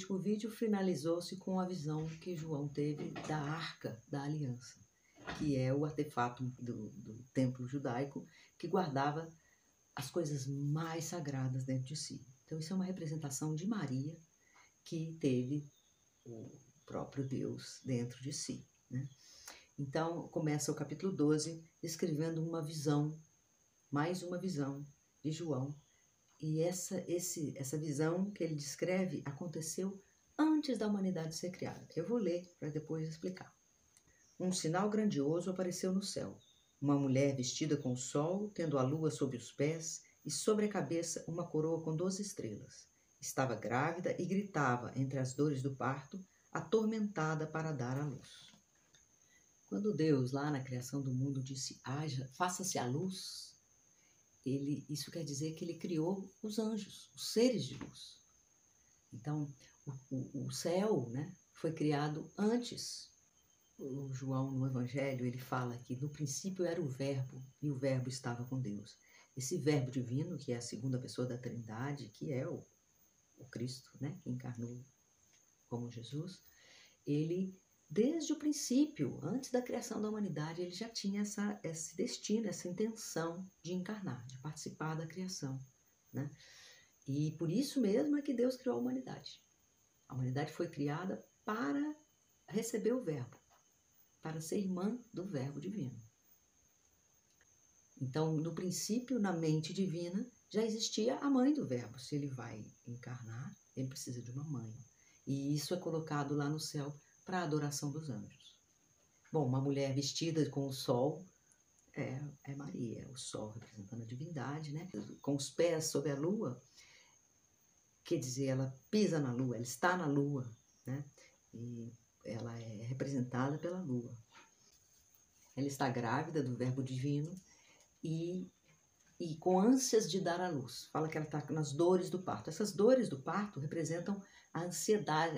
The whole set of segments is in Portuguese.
último vídeo finalizou-se com a visão que João teve da Arca da Aliança, que é o artefato do templo judaico que guardava as coisas mais sagradas dentro de si. Então isso é uma representação de Maria, que teve o próprio Deus dentro de si, né? Então começa o capítulo 12 descrevendo uma visão, mais uma visão de João. E essa visão que ele descreve aconteceu antes da humanidade ser criada. Eu vou ler para depois explicar. Um sinal grandioso apareceu no céu. Uma mulher vestida com o sol, tendo a lua sob os pés e sobre a cabeça uma coroa com 12 estrelas. Estava grávida e gritava entre as dores do parto, atormentada para dar à luz. Quando Deus, lá na criação do mundo, disse, haja, faça-se a luz, isso quer dizer que ele criou os anjos, os seres de luz. Então, o céu, né, foi criado antes. O João, no Evangelho, ele fala que no princípio era o Verbo, e o Verbo estava com Deus. Esse Verbo divino, que é a segunda pessoa da Trindade, que é o Cristo, né, que encarnou como Jesus, ele, desde o princípio, antes da criação da humanidade, ele já tinha esse destino, essa intenção de encarnar, de participar da criação, né? E por isso mesmo é que Deus criou a humanidade. A humanidade foi criada para receber o Verbo, para ser irmã do Verbo divino. Então, no princípio, na mente divina, já existia a mãe do Verbo. Se ele vai encarnar, ele precisa de uma mãe. E isso é colocado lá no céu para a adoração dos anjos. Bom, uma mulher vestida com o sol é Maria, o sol representando a divindade, né? Com os pés sobre a lua, quer dizer, ela pisa na lua, ela está na lua, né? E ela é representada pela lua. Ela está grávida do Verbo divino e com ânsias de dar à luz. Fala que ela está nas dores do parto. Essas dores do parto representam a ansiedade,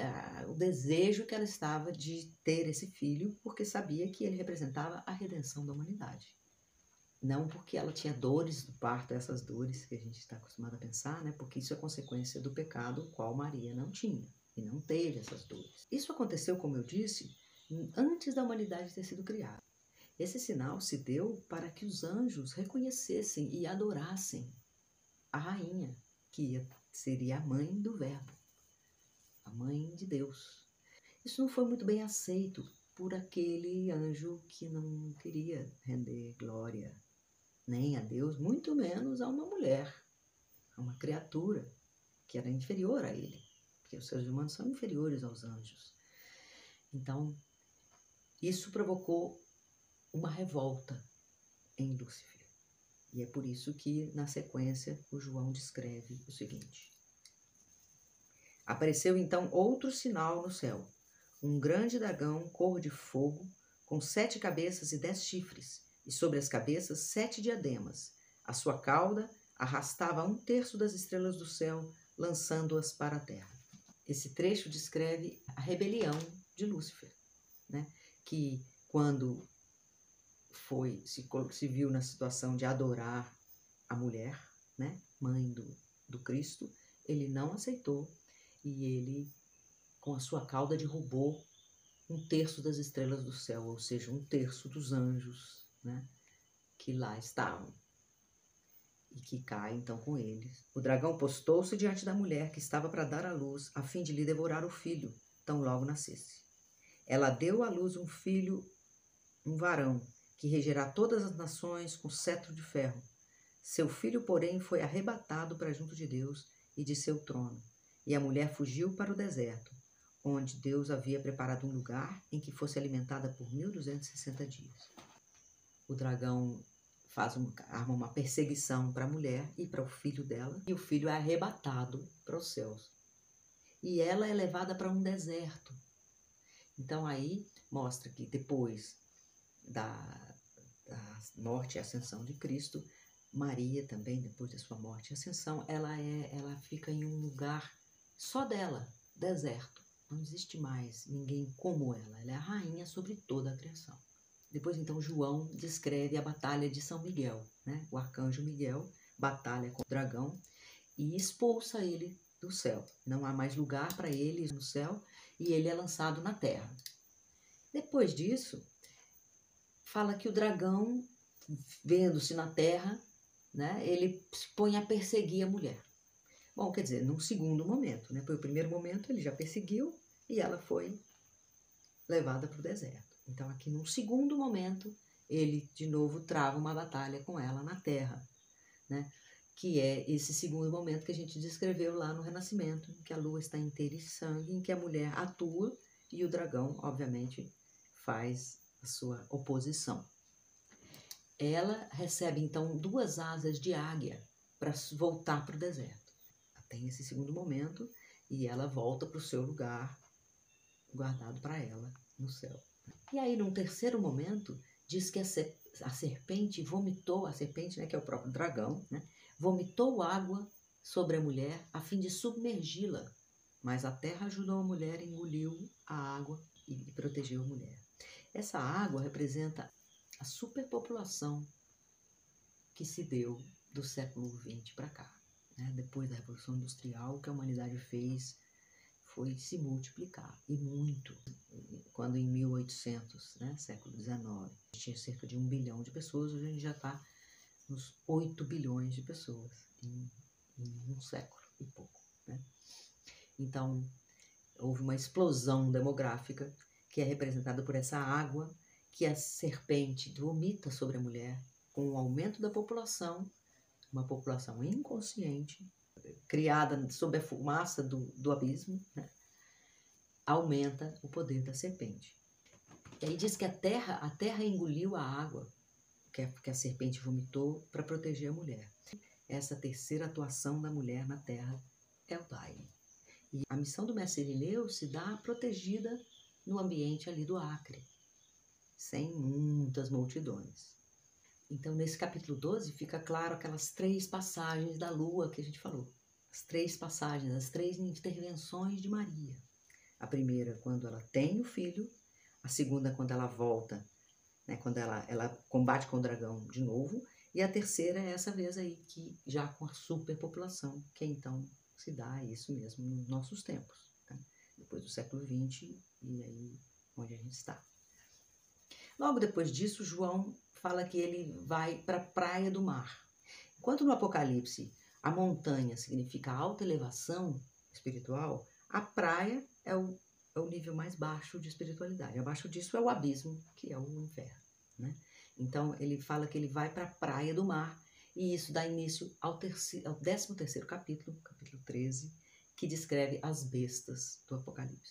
o desejo que ela estava de ter esse filho, porque sabia que ele representava a redenção da humanidade. Não porque ela tinha dores do parto, essas dores que a gente está acostumado a pensar, né? Porque isso é consequência do pecado, o qual Maria não tinha e não teve essas dores. Isso aconteceu, como eu disse, antes da humanidade ter sido criada. Esse sinal se deu para que os anjos reconhecessem e adorassem a rainha, que seria a mãe do Verbo, a mãe de Deus. Isso não foi muito bem aceito por aquele anjo que não queria render glória nem a Deus, muito menos a uma mulher, a uma criatura que era inferior a ele, porque os seres humanos são inferiores aos anjos. Então, isso provocou uma revolta em Lúcifer. E é por isso que, na sequência, o João descreve o seguinte. Apareceu então outro sinal no céu, um grande dragão cor de fogo, com 7 cabeças e 10 chifres, e sobre as cabeças 7 diademas. A sua cauda arrastava 1/3 das estrelas do céu, lançando-as para a terra. Esse trecho descreve a rebelião de Lúcifer, né? Que quando se viu na situação de adorar a mulher, né, mãe do Cristo, ele não aceitou e ele, com a sua cauda, derrubou 1/3 das estrelas do céu, ou seja, 1/3 dos anjos, né, que lá estavam e que cai então com eles. O dragão postou-se diante da mulher que estava para dar à luz, a fim de lhe devorar o filho, tão logo nascesse. Ela deu à luz um filho, um varão, que regerá todas as nações com cetro de ferro. Seu filho, porém, foi arrebatado para junto de Deus e de seu trono, e a mulher fugiu para o deserto, onde Deus havia preparado um lugar em que fosse alimentada por 1260 dias. O dragão arma uma perseguição para a mulher e para o filho dela, e o filho é arrebatado para os céus. E ela é levada para um deserto. Então aí mostra que depois da morte e ascensão de Cristo, Maria também, depois da sua morte e ascensão, ela fica em um lugar só dela, deserto. Não existe mais ninguém como ela. Ela é a rainha sobre toda a criação. Depois, então, João descreve a batalha de São Miguel, né? O arcanjo Miguel batalha com o dragão e expulsa ele do céu. Não há mais lugar para ele no céu e ele é lançado na terra. Depois disso, fala que o dragão, vendo-se na terra, né, ele se põe a perseguir a mulher. Bom, quer dizer, num segundo momento, né? Foi o primeiro momento, ele já perseguiu e ela foi levada para o deserto. Então, aqui num segundo momento, ele de novo trava uma batalha com ela na terra, né? Que é esse segundo momento que a gente descreveu lá no Renascimento, em que a lua está inteira em sangue, em que a mulher atua e o dragão, obviamente, faz a sua oposição. Ela recebe, então, 2 asas de águia para voltar para o deserto. Tem esse segundo momento e ela volta para o seu lugar guardado para ela no céu. E aí, num terceiro momento, diz que a serpente vomitou, a serpente, né, que é o próprio dragão, né, vomitou água sobre a mulher a fim de submergi-la. Mas a terra ajudou a mulher, engoliu a água e protegeu a mulher. Essa água representa a superpopulação que se deu do século XX para cá. Né? Depois da Revolução Industrial, o que a humanidade fez foi se multiplicar, e muito. Quando em 1800, né, século XIX, tinha cerca de 1 bilhão de pessoas, hoje a gente já está nos 8 bilhões de pessoas em um século e pouco. Né? Então, houve uma explosão demográfica que é representada por essa água que a serpente vomita sobre a mulher, com o aumento da população, uma população inconsciente, criada sob a fumaça do abismo, né? Aumenta o poder da serpente. E aí diz que a terra engoliu a água que a serpente vomitou para proteger a mulher. Essa terceira atuação da mulher na terra é o Daime. E a missão do mestre Irineu se dá protegida no ambiente ali do Acre, sem muitas multidões. Então, nesse capítulo 12, fica claro aquelas 3 passagens da lua que a gente falou. As 3 passagens, as 3 intervenções de Maria. A primeira, quando ela tem o filho. A segunda, quando ela volta, né, quando ela combate com o dragão de novo. E a terceira é essa vez aí, que já com a superpopulação, que então se dá isso mesmo nos nossos tempos. Tá? Depois do século XX, e aí onde a gente está. Logo depois disso, João fala que ele vai para a praia do mar. Enquanto no Apocalipse a montanha significa alta elevação espiritual, a praia é o nível mais baixo de espiritualidade. Abaixo disso é o abismo, que é o inferno. Né? Então ele fala que ele vai para a praia do mar, e isso dá início ao 13º capítulo, capítulo 13, que descreve as bestas do Apocalipse.